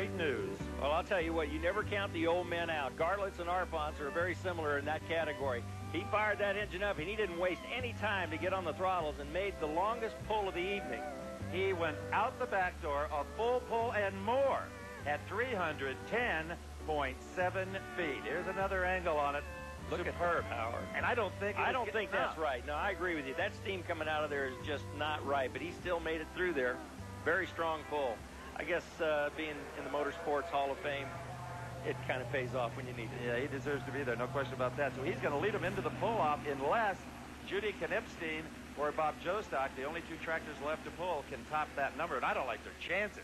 great news. Well, I'll tell you what, you never count the old men out. Gartlets and Arfonts are very similar in that category. He fired that engine up, and he didn't waste any time to get on the throttles and made the longest pull of the evening. He went out the back door, a full pull and more at 310.7 feet. Here's another angle on it. Look at her power. And I don't think that's right. No, I agree with you. That steam coming out of there is just not right, but he still made it through there. Very strong pull. I guess being in the Motorsports Hall of Fame, it kind of pays off when you need it. Yeah, he deserves to be there, no question about that. So he's going to lead him into the pull-off unless JUDY KNIPSTEIN or Bob Jostock, the only two tractors left to pull, can top that number. And I don't like their chances.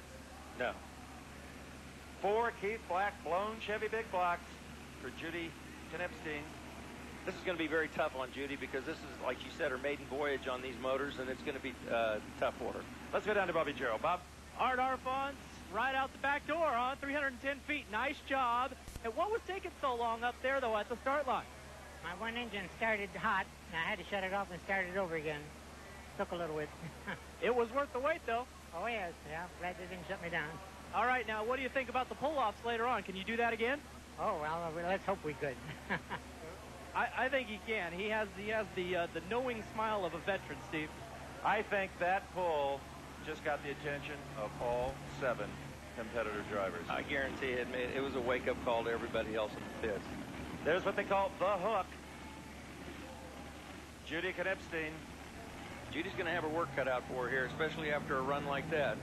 No. 4 Keith Black blown Chevy big blocks for JUDY KNIPSTEIN. This is going to be very tough on JUDY because this is, like you said, her maiden voyage on these motors, and it's going to be tough for her. Let's go down to Bobby Jarrell. Bob? Art Arfonts right out the back door on 310 feet. Nice job. And what was taking so long up there, though, at the start line? My one engine started hot, and I had to shut it off and start it over again. Took a little bit. It was worth the wait, though. Oh, yes. Yeah, glad they didn't shut me down. All right, now, what do you think about the pull-offs later on? Can you do that again? Oh, well, let's hope we could. I think he can. He has the knowing smile of a veteran, Steve. I think that pull just got the attention of all 7 competitor drivers. I guarantee it was a wake-up call to everybody else in the pits. There's what they call the hook. JUDY KNIPSTEIN. JUDY's going to have her work cut out for her here, especially after a run like that.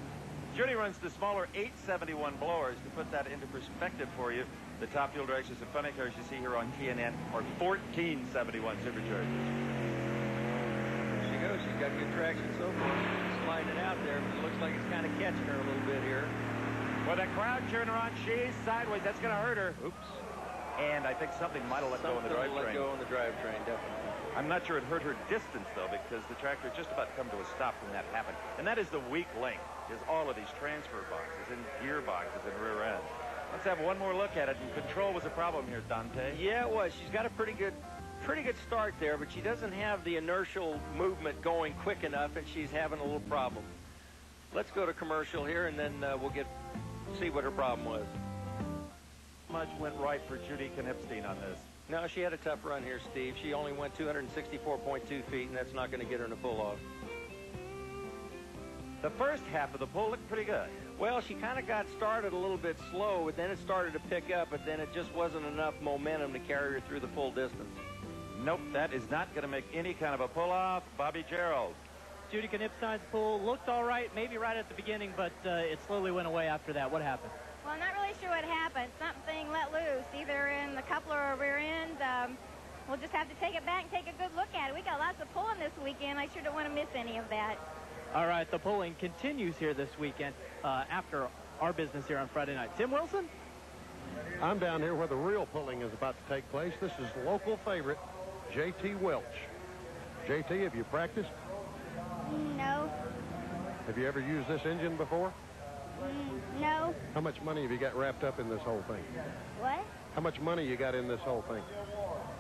JUDY runs the smaller 871 blowers. To put that into perspective for you, the top fuel directions and funny cars you see here on TNN are 1471 superchargers. There she goes. She's got good traction so far. Sliding it out there, but it looks like it's kind of catching her a little bit here. With a crowd cheering her on, she's sideways. That's going to hurt her. Oops. And I think something might have let go in the drivetrain. Let go in the drivetrain, definitely. I'm not sure it hurt her distance, though, because the tractor just about come to a stop when that happened. And that is the weak link, is all of these transfer boxes and gearboxes and rear ends. Let's have one more look at it. And control was a problem here, Dante. Yeah, it was. She's got a pretty good start there, but she doesn't have the inertial movement going quick enough, and she's having a little problem. Let's go to commercial here, and then we'll see what her problem was. Much went right for JUDY KNIPSTEIN on this. No, she had a tough run here, Steve. She only went 264.2 feet, and that's not going to get her in a pull-off. The first half of the pull looked pretty good. Well, she kind of got started a little bit slow, but then it started to pick up, but then it just wasn't enough momentum to carry her through the full distance. Nope, that is not going to make any kind of a pull-off. Bobby Jarrell. JUDY KNIPSTEIN's pull looked all right, maybe right at the beginning, but it slowly went away after that. What happened? Well, I'm not really sure what happened. Something let loose, either in the coupler or rear end. We'll just have to take it back and take a good look at it. We got lots of pulling this weekend. I sure don't want to miss any of that. All right, the pulling continues here this weekend after our business here on Friday night. Tim Wilson? I'm down here where the real pulling is about to take place. This is local favorite, JT Welch. JT, have you practiced? No. Have you ever used this engine before? No. How much money have you got wrapped up in this whole thing? What? How much money you got in this whole thing?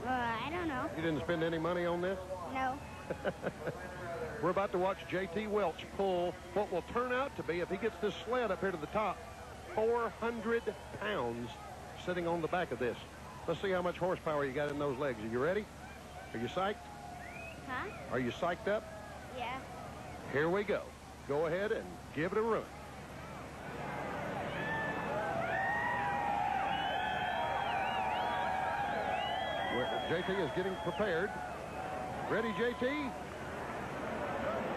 I don't know. You didn't spend any money on this? No. We're about to watch JT Welch pull what will turn out to be, if he gets this sled up here to the top, 400 pounds sitting on the back of this. Let's see how much horsepower you got in those legs. Are you ready? Are you psyched? Huh? Are you psyched up? Yeah. Here we go. Go ahead and give it a run. JT is getting prepared. Ready, JT?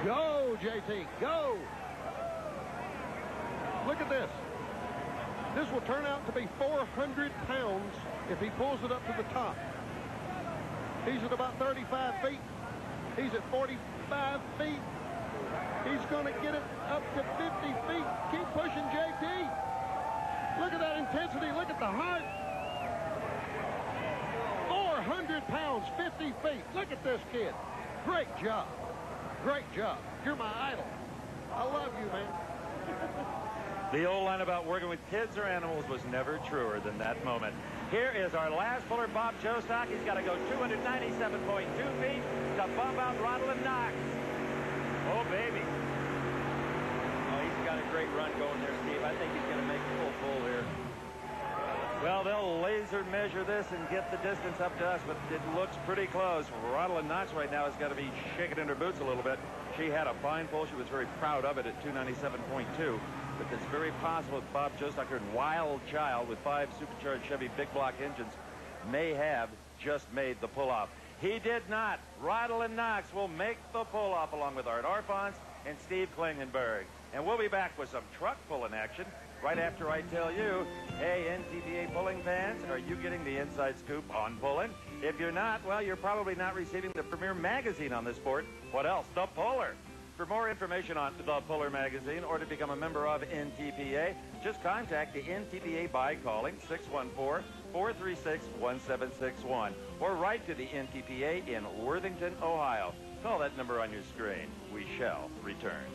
Go, JT, go! Look at this. This will turn out to be 400 pounds if he pulls it up to the top. He's at about 35 feet. He's at 45 feet. He's going to get it up to 50 feet. Keep pushing, JT. Look at that intensity. Look at the heart. 400 pounds, 50 feet. Look at this kid. Great job. Great job. You're my idol. I love you, man. The old line about working with kids or animals was never truer than that moment. Here is our last puller, Bob Jostock. He's got to go 297.2 feet to bump out Rodland Knox. Oh, baby. Oh, he's got a great run going there, Steve. I think he's going to make a full pull here. Well, they'll laser measure this and get the distance up to us, but it looks pretty close. Rosalind Knox right now has got to be shaking in her boots a little bit. She had a fine pull. She was very proud of it at 297.2. But it's very possible that Bob Jostocker and Wild Child with 5 supercharged Chevy big block engines may have just made the pull-off. He did not. Rosalind Knox will make the pull-off along with Art Arfons and Steve Klingenberg. And we'll be back with some truck pulling action right after I tell you, hey, NTPA pulling fans, are you getting the inside scoop on pulling? If you're not, well, you're probably not receiving the premier magazine on the sport. What else? The Puller. For more information on the Puller magazine or to become a member of NTPA, just contact the NTPA by calling 614-436-1761 or write to the NTPA in Worthington, Ohio. Call that number on your screen. We shall return.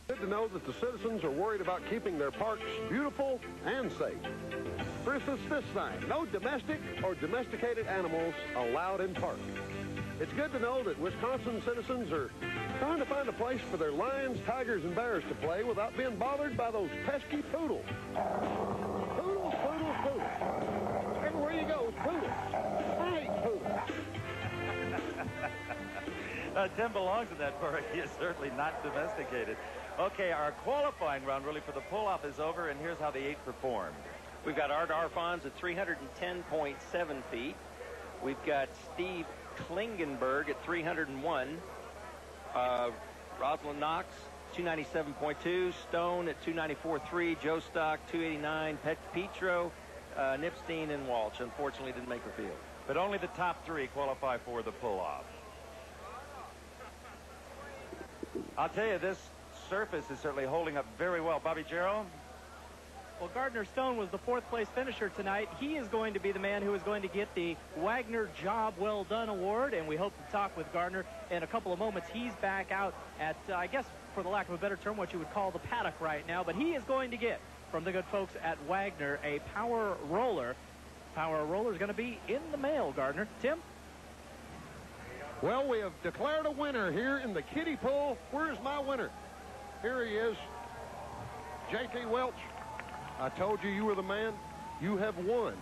Good to know that the citizens are worried about keeping their parks beautiful and safe. For instance, this sign, no domestic or domesticated animals allowed in park. It's good to know that Wisconsin citizens are trying to find a place for their lions, tigers, and bears to play without being bothered by those pesky poodles. Poodles, poodles, poodles. Everywhere you go, it's poodles. I hate poodles. Tim belongs in that park. He is certainly not domesticated. Okay, our qualifying round really for the pull-off is over, and here's how the 8 performed. We've got Art Arfons at 310.7 feet. We've got Steve Klingenberg at 301. Rosalind Knox, 297.2. Stone at 294.3. Joe Stock, 289. Petro, KNIPSTEIN, and WELCH. Unfortunately, didn't make the field. But only the top 3 qualify for the pull-off. I'll tell you, this surface is certainly holding up very well. Bobby Jarrell? Well, Gardner Stone was the 4th place finisher tonight. He is going to be the man who is going to get the Wagner Job Well Done Award, and we hope to talk with Gardner in a couple of moments. He's back out at, I guess, for the lack of a better term, what you would call the paddock right now, but he is going to get, from the good folks at Wagner, a power roller. Power roller is going to be in the mail, Gardner. Tim? Well, we have declared a winner here in the kiddie pool. Where's my winner? Here he is, JT Welch. I told you you were the man. You have won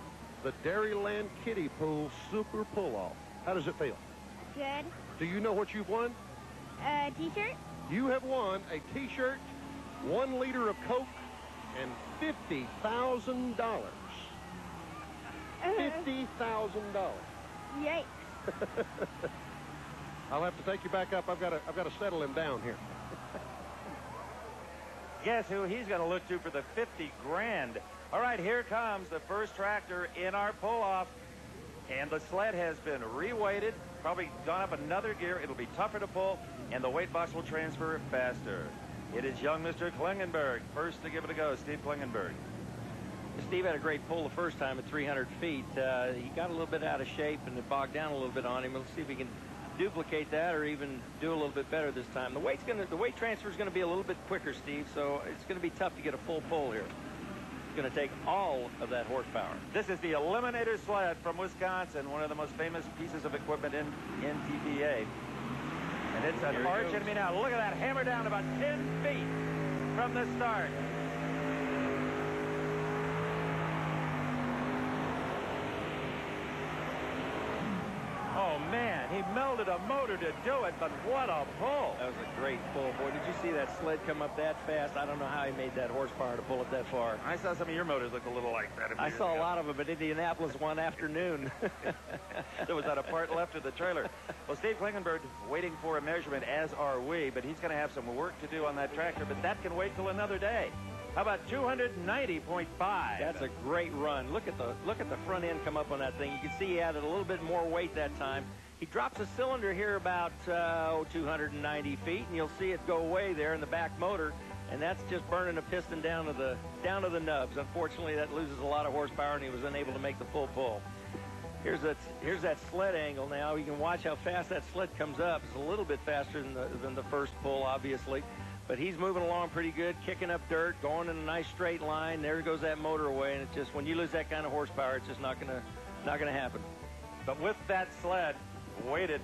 the Dairyland Kiddie Pool Super Pull-Off. How does it feel? Good. Do you know what you've won? T-shirt? You have won a T-shirt, 1 liter of Coke, and $50,000. $50,000. Yikes. I'll have to take you back up. I've got to settle him down here. Guess who he's going to look to for the 50 grand. All right, here comes the first tractor in our pull-off. And the sled has been reweighted, probably gone up another gear. It'll be tougher to pull, and the weight box will transfer faster. It is young Mr. Klingenberg. First to give it a go, Steve Klingenberg. Steve had a great pull the first time at 300 feet. He got a little bit out of shape, and it bogged down a little bit on him. Let's see if he can duplicate that or even do a little bit better this time. The weight transfer is going to be a little bit quicker, Steve, so it's going to be tough to get a full pull here. It's going to take all of that horsepower. This is the Eliminator sled from Wisconsin, one of the most famous pieces of equipment in NTPA. And it's an arch enemy now. Look at that, hammer down about 10 feet from the start. Oh, man, he melded a motor to do it, but what a pull. That was a great pull. Boy, did you see that sled come up that fast? I don't know how he made that horsepower to pull it that far. I saw some of your motors look a little like that. I saw a lot of them at Indianapolis one afternoon. There was not a part left of the trailer. Well, Steve Klingenberg waiting for a measurement, as are we, but he's going to have some work to do on that tractor, but that can wait till another day. How about 290.5? That's a great run. Look at the front end come up on that thing. You can see he added a little bit more weight that time. He drops a cylinder here about 290 feet, and you'll see it go away there in the back motor, and that's just burning a piston down to the nubs. Unfortunately, that loses a lot of horsepower, and he was unable to make the full pull. Here's that sled angle now. You can watch how fast that sled comes up. It's a little bit faster than the first pull, obviously. But he's moving along pretty good, kicking up dirt, going in a nice straight line. There goes that motor away, and it's just when you lose that kind of horsepower, it's just not gonna happen. But with that sled weighted,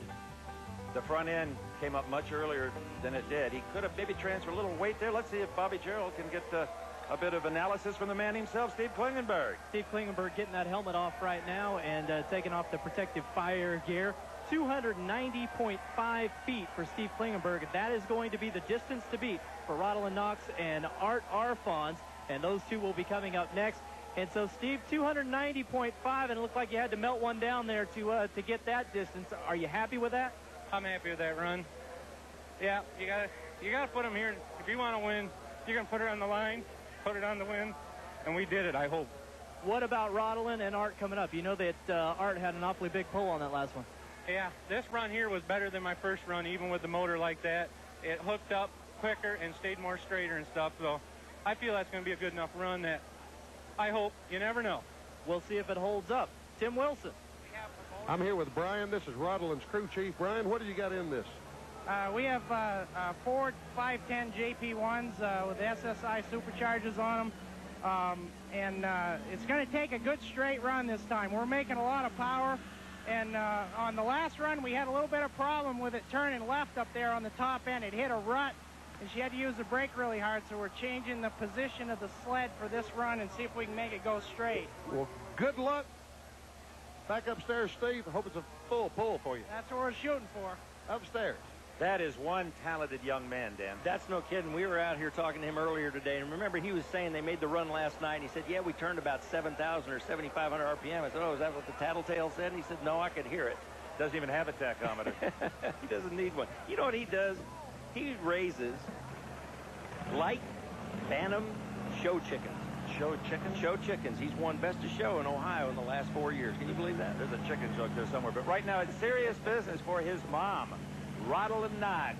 the front end came up much earlier than it did. He could have maybe transferred a little weight there. Let's see if Bobby Gerald can get a a bit of analysis from the man himself, Steve Klingenberg. Steve Klingenberg getting that helmet off right now and taking off the protective fire gear. 290.5 feet for Steve Klingenberg. That is going to be the distance to beat for Rodolin Knox and Art Arfons, and those two will be coming up next. And so, Steve, 290.5, and it looked like you had to melt one down there to get that distance. Are you happy with that? I'm happy with that run. Yeah, you gotta put them here. If you want to win, you're gonna put it on the line, put it on the win, and we did it, I hope. What about Rodolin and Art coming up? You know that Art had an awfully big pull on that last one. Yeah, this run here was better than my first run, even with the motor like that. It hooked up quicker and stayed more straighter and stuff, so I feel that's going to be a good enough run that I hope. You never know. We'll see if it holds up. Tim Wilson. I'm here with Brian. This is Rodolin's crew chief. Brian, what do you got in this? We have Ford 510 JP1s with SSI superchargers on them. It's going to take a good straight run this time. We're making a lot of power. And on the last run, we had a little bit of problem with it turning left up there on the top end. It hit a rut, and she had to use the brake really hard, so we're changing the position of the sled for this run and see if we can make it go straight. Well, good luck. Back upstairs, Steve. I hope it's a full pull for you. That's what we're shooting for. Upstairs. That is one talented young man, Dan. That's no kidding. We were out here talking to him earlier today, and remember he was saying they made the run last night, and he said, yeah, we turned about 7,000 or 7,500 RPM. I said, oh, is that what the tattletale said? And he said, no, I could hear it. Doesn't even have a tachometer. He doesn't need one. You know what he does? He raises light Bantam show chickens. Show chickens? Show chickens. He's won Best of Show in Ohio in the last 4 years. Can you believe that? There's a chicken joke there somewhere. But right now, it's serious business for his mom, Rodolin Knox.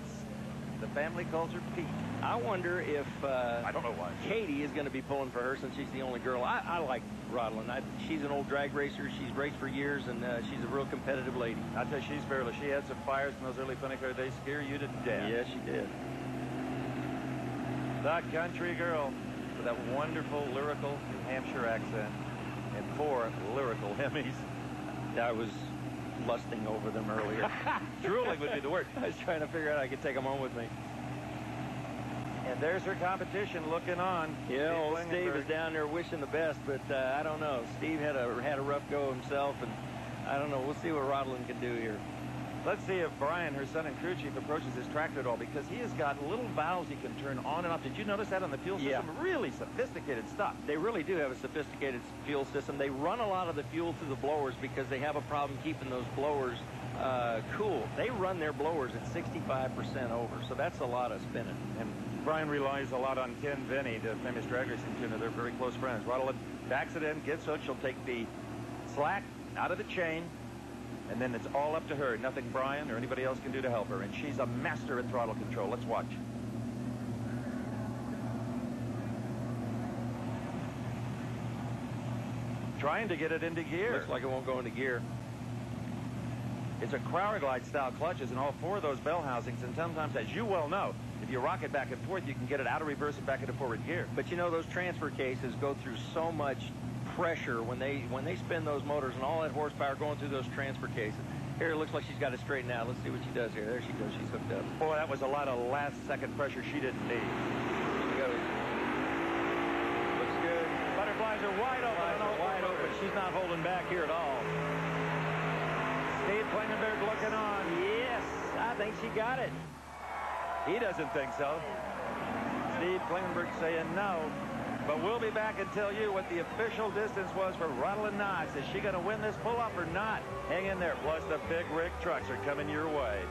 The family calls her Pete. I wonder if I don't know why. Katie is going to be pulling for her since she's the only girl. I like Rodolin. She's an old drag racer. She's raced for years, and she's a real competitive lady. I'll tell you, she's fearless. She had some fires in those early Funnycar days. Scare you to death. Yes, she did. The country girl with that wonderful lyrical New Hampshire accent and 4 lyrical Emmys. I was lusting over them earlier. Drooling would be the word. I was trying to figure out how I could take them home with me. And there's her competition looking on. Yeah, old Steve is down there wishing the best, but I don't know. Steve had a rough go himself, and I don't know. We'll see what Rodolin can do here. Let's see if Brian, her son and crew chief, approaches his tractor at all, because he has got little valves he can turn on and off. Did you notice that on the fuel system? Yeah. Really sophisticated stuff. They really do have a sophisticated fuel system. They run a lot of the fuel through the blowers because they have a problem keeping those blowers cool. They run their blowers at 65% over, so that's a lot of spinning. And Brian relies a lot on Ken Vinny, the famous drag racing tuner. They're very close friends. Rodolin backs it in, gets hooked. She'll take the slack out of the chain, and then it's all up to her. Nothing Brian or anybody else can do to help her. And she's a master at throttle control. Let's watch. Trying to get it into gear. Looks like it won't go into gear. It's a Crowder Glide style clutches in all 4 of those bell housings. And sometimes, as you well know, if you rock it back and forth, you can get it out of reverse and back into forward gear. But you know, those transfer cases go through so much pressure when they spin those motors and all that horsepower going through those transfer cases. Here it looks like she's got it straightened out. Let's see what she does here. There she goes. She's hooked up. Boy, that was a lot of last-second pressure she didn't need. She goes. Looks good. Butterflies are wide open. Wide open. She's not holding back here at all. Steve Klingenberg looking on. Yes, I think she got it. He doesn't think so. Steve Klingenberg saying no. But we'll be back and tell you what the official distance was for Rodolin Knox. Is she going to win this pull-up or not? Hang in there. Plus, the big rig trucks are coming your way.